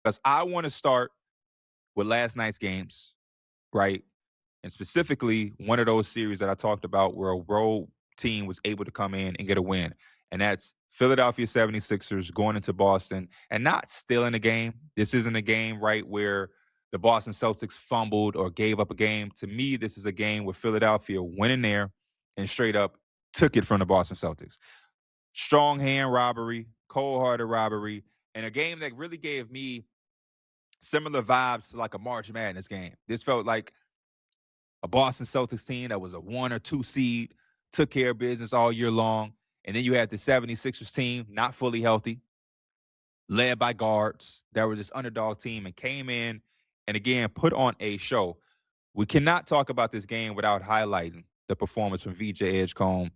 Because I want to start with last night's games, right? And specifically, one of those series that I talked about where a road team was able to come in and get a win. And that's Philadelphia 76ers going into Boston and not stealing a game. This isn't a game, right, where the Boston Celtics fumbled or gave up a game. To me, this is a game where Philadelphia went in there and straight up took it from the Boston Celtics. Strong hand robbery, cold hearted robbery, and a game that really gave me similar vibes to like a March Madness game. This felt like a Boston Celtics team that was a 1 or 2 seed, took care of business all year long. And then you had the 76ers team, not fully healthy, led by guards that were this underdog team and came in and again put on a show. We cannot talk about this game without highlighting the performance from VJ Edgecombe.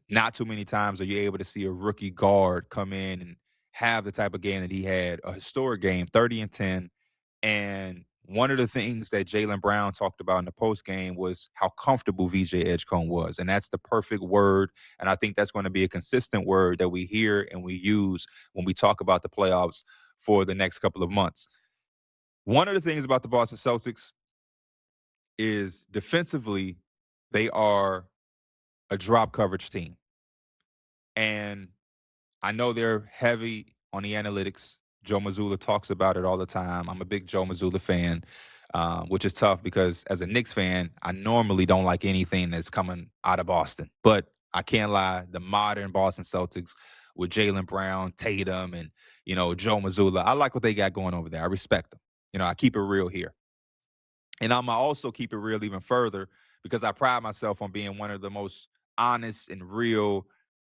Not too many times are you able to see a rookie guard come in and have the type of game that he had, a historic game, 30 and 10. And one of the things that Jaylen Brown talked about in the post game was how comfortable VJ Edgecombe was. And that's the perfect word. And I think that's going to be a consistent word that we hear and we use when we talk about the playoffs for the next couple of months. One of the things about the Boston Celtics is defensively, they are a drop coverage team. And I know they're heavy on the analytics. Joe Mazzulla talks about it all the time. I'm a big Joe Mazzulla fan, which is tough because as a Knicks fan, I normally don't like anything that's coming out of Boston. But I can't lie, the modern Boston Celtics with Jaylen Brown, Tatum, and, Joe Mazzulla, I like what they got going over there. I respect them. I keep it real here. And I'm going to also keep it real even further because I pride myself on being one of the most honest and real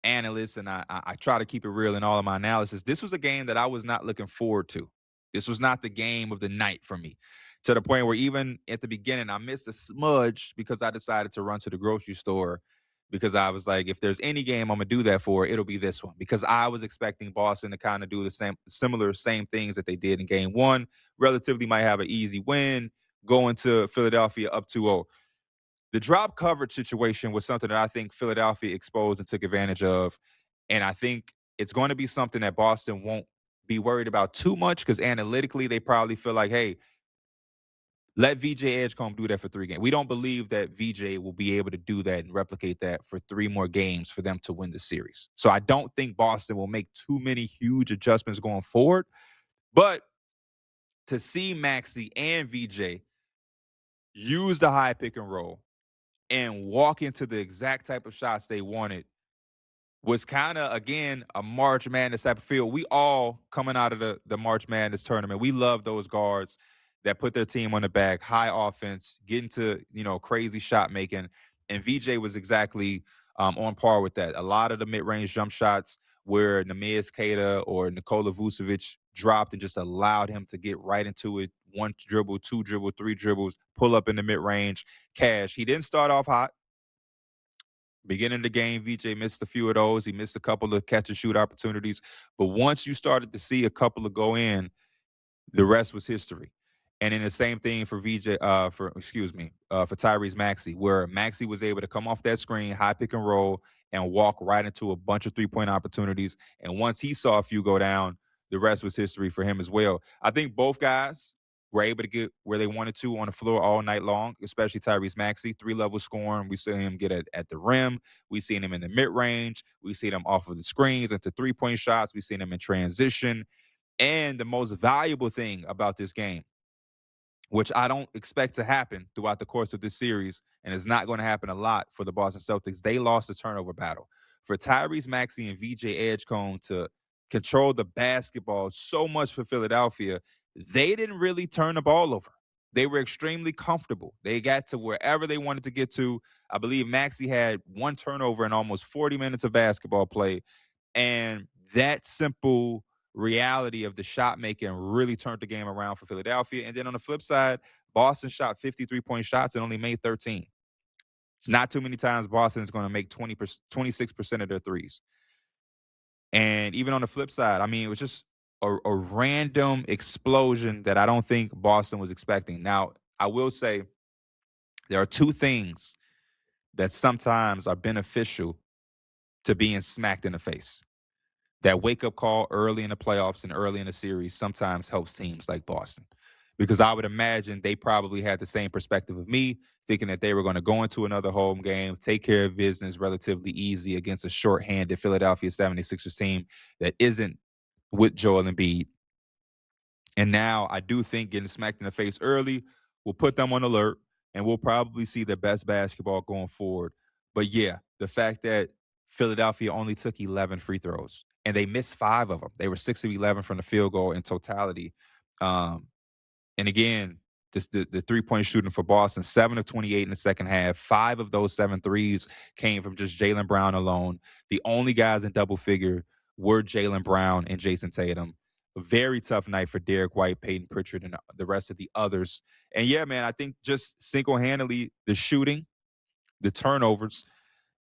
analysts, and I try to keep it real in all of my analysis. This was a game that I was not looking forward to. This was not the game of the night for me, to the point where even at the beginning, I missed a smudge because I decided to run to the grocery store because I was like, if there's any game I'm going to do that for, it'll be this one, because I was expecting Boston to kind of do the same things that they did in game one, relatively might have an easy win, going to Philadelphia up 2-0. The drop coverage situation was something that I think Philadelphia exposed and took advantage of. And I think it's going to be something that Boston won't be worried about too much because analytically they probably feel like, hey, let VJ Edgecombe do that for 3 games. We don't believe that VJ will be able to do that and replicate that for 3 more games for them to win the series. So I don't think Boston will make too many huge adjustments going forward. But to see Maxey and VJ use the high pick and roll and walk into the exact type of shots they wanted was kind of, again, a March Madness type of feel. We all, coming out of the March Madness tournament, we love those guards that put their team on the back, high offense, get into, crazy shot making. And VJ was exactly on par with that. A lot of the mid-range jump shots where Neemias Queta or Nikola Vucevic dropped and just allowed him to get right into it. 1 dribble, 2 dribble, 3 dribbles, pull up in the mid-range, cash. He didn't start off hot. Beginning of the game, VJ missed a few of those. He missed a couple of catch-and-shoot opportunities. But once you started to see a couple of go in, the rest was history. And then the same thing for for Tyrese Maxey, where Maxey was able to come off that screen, high pick and roll, and walk right into a bunch of 3-point opportunities. And once he saw a few go down, the rest was history for him as well. I think both guys were able to get where they wanted to on the floor all night long, especially Tyrese Maxey, 3-level scoring. We see him get at the rim. We seen him in the mid-range. We see him off of the screens into 3-point shots. We seen him in transition. And the most valuable thing about this game, which I don't expect to happen throughout the course of this series, and it's not going to happen a lot for the Boston Celtics, they lost the turnover battle. For Tyrese Maxey and VJ Edgecombe to control the basketball so much for Philadelphia, they didn't really turn the ball over. They were extremely comfortable. They got to wherever they wanted to get to. I believe Maxey had 1 turnover in almost 40 minutes of basketball play, and that simple reality of the shot making really turned the game around for Philadelphia. And then on the flip side, Boston shot 53-point shots and only made 13. It's not too many times Boston is going to make 26% of their threes. And even on the flip side, I mean, it was just a random explosion that I don't think Boston was expecting. Now, I will say there are 2 things that sometimes are beneficial to being smacked in the face. that wake-up call early in the playoffs and early in the series sometimes helps teams like Boston. Because I would imagine they probably had the same perspective of me, thinking that they were going to go into another home game, take care of business relatively easy against a shorthanded Philadelphia 76ers team that isn't with Joel Embiid. And now I do think getting smacked in the face early will put them on alert, and we'll probably see the best basketball going forward. But yeah, the fact that Philadelphia only took 11 free throws and they missed 5 of them. They were 6 of 11 from the field goal in totality. Um, and again, the three-point shooting for Boston, 7 of 28 in the second half. 5 of those 7 threes came from just Jaylen Brown alone. The only guys in double figure were Jaylen Brown and Jason Tatum. A very tough night for Derek White, Peyton Pritchard, and the rest of the others. And yeah, man, I think just single-handedly the shooting, the turnovers,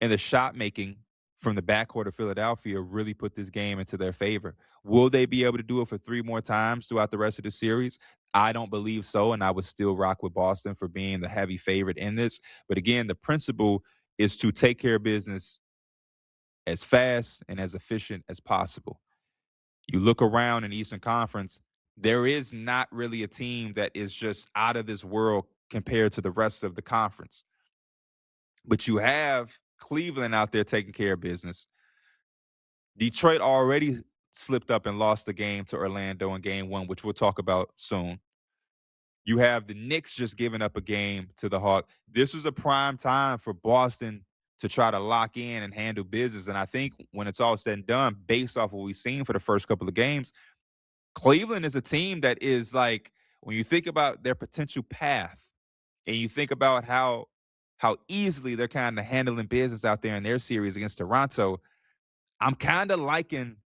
and the shot making from the backcourt of Philadelphia really put this game into their favor. Will they be able to do it for 3 more times throughout the rest of the series? I don't believe so, and I would still rock with Boston for being the heavy favorite in this. But again, the principle is to take care of business as fast and as efficient as possible. You look around in the Eastern Conference, there is not really a team that is just out of this world compared to the rest of the conference. But you have Cleveland out there taking care of business. Detroit already slipped up and lost the game to Orlando in game 1, which we'll talk about soon. You have the Knicks just giving up a game to the Hawks. This was a prime time for Boston to try to lock in and handle business. And I think when it's all said and done, based off what we've seen for the first couple of games, Cleveland is a team that is like, when you think about their potential path and you think about how easily they're kind of handling business out there in their series against Toronto, I'm kind of liking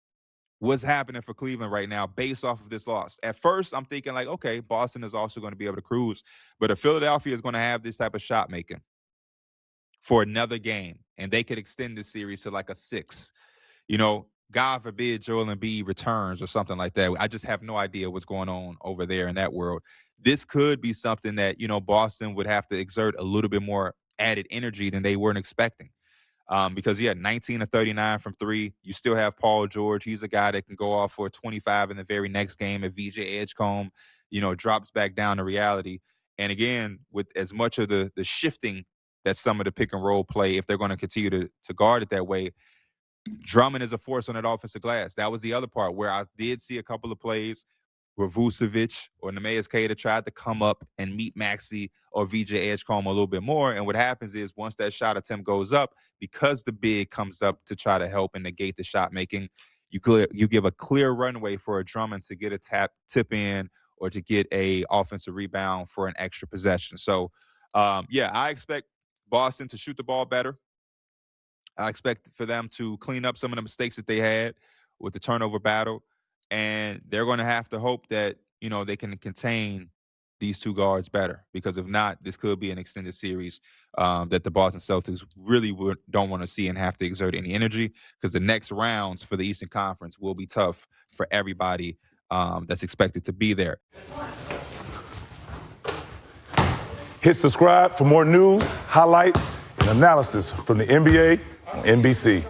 what's happening for Cleveland right now based off of this loss. At first, I'm thinking like, okay, Boston is also going to be able to cruise, but if Philadelphia is going to have this type of shot making for another game, and they could extend this series to like a 6, God forbid Joel Embiid returns or something like that. I just have no idea what's going on over there in that world. This could be something that, Boston would have to exert a little bit more added energy than they weren't expecting. Because, 19 of 39 from 3. You still have Paul George. He's a guy that can go off for 25 in the very next game if VJ Edgecombe, drops back down to reality. And again, with as much of the shifting that some of the pick and roll play, if they're going to continue to guard it that way, Drummond is a force on that offensive glass. That was the other part where I did see a couple of plays where Vucevic or Neemias Queta tried to come up and meet Maxey or VJ Edgecombe a little bit more. And what happens is once that shot attempt goes up, because the big comes up to try to help and negate the shot making, you give a clear runway for a Drummond to get a tip in or to get a offensive rebound for an extra possession. So, I expect Boston to shoot the ball better. I expect for them to clean up some of the mistakes that they had with the turnover battle. And they're going to have to hope that, they can contain these 2 guards better. Because if not, this could be an extended series that the Boston Celtics really don't want to see and have to exert any energy, because the next rounds for the Eastern Conference will be tough for everybody that's expected to be there. Hit subscribe for more news, highlights, and analysis from the NBA on NBC.